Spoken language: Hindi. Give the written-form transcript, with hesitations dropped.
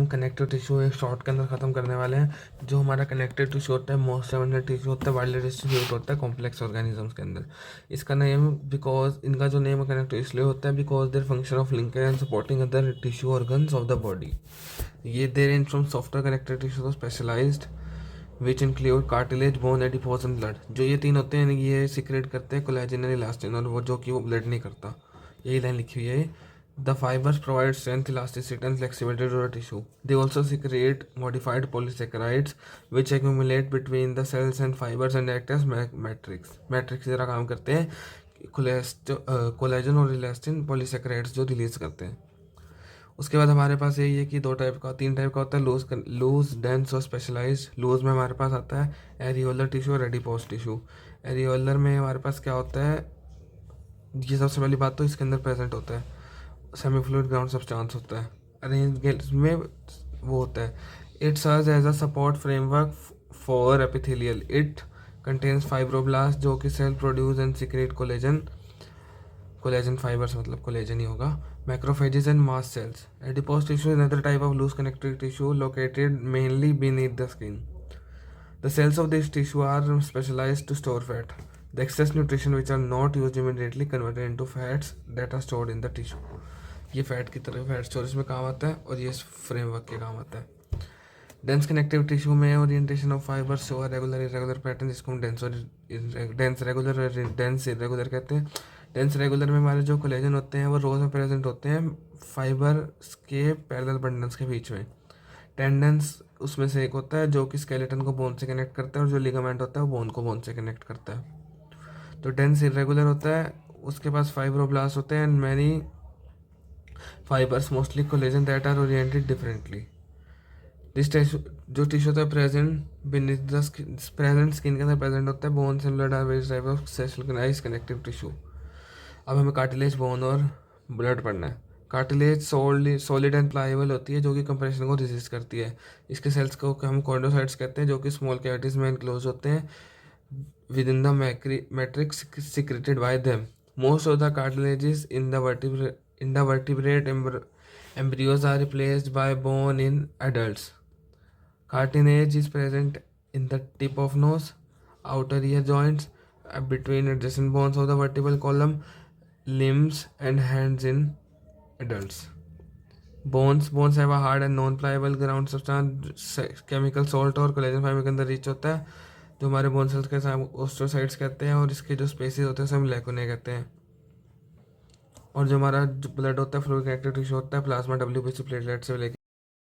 कनेक्टिव टिश्यू एक शॉर्ट के अंदर ख़त्म करने वाले हैं। जो हमारा कनेक्टिव टिश्यू होता है मोस्ट अबंडेंट टिश्यू होता है, वाइडली डिस्ट्रीब्यूट होता है कॉम्प्लेक्स ऑर्गेनिजम्स के अंदर। इसका नेम बिकॉज इनका जो नेम कनेक्टिव इसलिए होता है because their function of linking and supporting other tissue organs of the body. ये there in from software connective tissue तो specialised which include cartilage, bone, adipose and blood. जो ये तीन होते हैं ये सिक्रेट करते हैं कोलेजन एंड इलास्टिन, और वो जो कि वो ब्लड नहीं करता। यही लाइन लिखी हुई है। The fibres provide strength, elasticity and flexibility to the tissue. They also secrete modified polysaccharides which accumulate between the cells and fibres and act as matrix. Matrix की तरह काम करते हैं। कोलेजन और इलास्टिन पॉलीसेकेराइड्स जो रिलीज करते हैं। उसके बाद हमारे पास यही है कि तीन टाइप का होता है, लूज, डेंस और स्पेशलाइज्ड। लूज में हमारे पास आता है एरियोलर टिश्यू और एडिपोज टिश्यू। एरियोलर में हमारे पास क्या होता है, ये सबसे पहली बात तो इसके अंदर प्रेजेंट होता है सेमी फ्लूइड ग्राउंड सब्सटेंस होता है। अरेंज में वो होता है it serves as a support framework for epithelial. It contains fibroblast जो कि cell produce and secrete collagen fibres, मतलब कोलेजन ही होगा, macrophages and mast cells. Adipose tissue is another type of loose connective tissue located mainly beneath the skin. The cells of this tissue are specialized to store fat. The excess nutrition which are not used immediately converted into fats that are stored in the tissue. ये फैट की तरह फैट स्टोरेज में काम आता है और ये फ्रेमवर्क के काम आता है। डेंस कनेक्टिव टिश्यू में orientation of fibres show regular irregular pattern, जिसको हम डेंस रेगुलर और डेंस इरेगुलर कहते हैं। डेंस रेगुलर में हमारे जो कोलेजन होते हैं वो रोज में प्रेजेंट होते हैं फाइबर के पैरेलल बंडल्स के बीच में। टेंडेंस उसमें से एक होता है जो कि स्केलेटन को बोन से कनेक्ट करता है, और जो लिगामेंट होता है वो बोन को बोन से कनेक्ट करता है। तो डेंस इरेगुलर होता है, उसके पास फाइब्रोब्लास्ट होते हैं and many fibres mostly collagen that are oriented differently. This tissue जो टिश्यू होता है प्रेजेंट स्किन के अंदर प्रेजेंट होता है। Bone and blood are various type of specialised connective tissue. अब हमें कार्टिलेज, बोन और ब्लड पढ़ना है। कार्टिलेज सॉलिड एंड प्लाएबल होती है जो कि कंप्रेशन को रेजिस्ट करती है। इसके सेल्स को हम कॉन्डोसाइट्स कहते हैं जो कि स्मॉल कैविटीज में एनक्लोज होते हैं with in the matrix secreted by them. Most of the cartilages in the vertebrate embryos are replaced by bone in adults. Cartilage is present in the tip of nose, outer ear joints, between adjacent bones of the vertebral column, limbs and hands in adults. Bones have a hard and non-pliable ground substance, chemical salt और collagen fiber के अंदर रिच होता है, जो हमारे बोन सेल्स के साथ ओस्टोसाइट्स कहते हैं, और इसके जो स्पेसीज होते हैं उसे हम लैकुने कहते हैं। और जो हमारा ब्लड होता है फ्लूइड कनेक्टिव टिश्यू होता है प्लाज्मा, WBC प्लेटलेट से लेकर